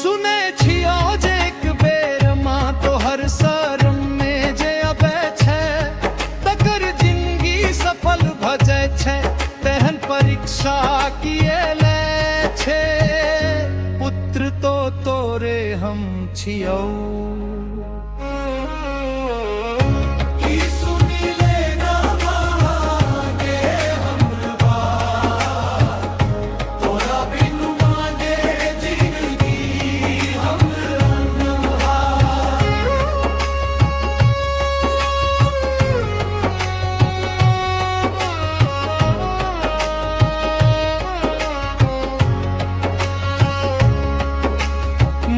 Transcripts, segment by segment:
सुने छियो जे एक बेर माँ तो हर शर्म में जे अबे छे तकर जिंदगी सफल भजे छे तेहन परीक्षा किए ले छे पुत्र तो तोरे हम छियो।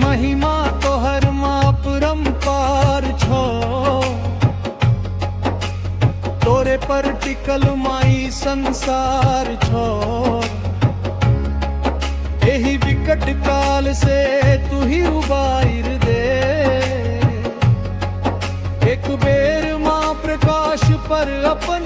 महिमा तोहर माँ परम्पार छो तोरे पर टिकल माई संसार छो एही विकट काल से तू ही उबार दे एक बेर माँ प्रकाश पर अपन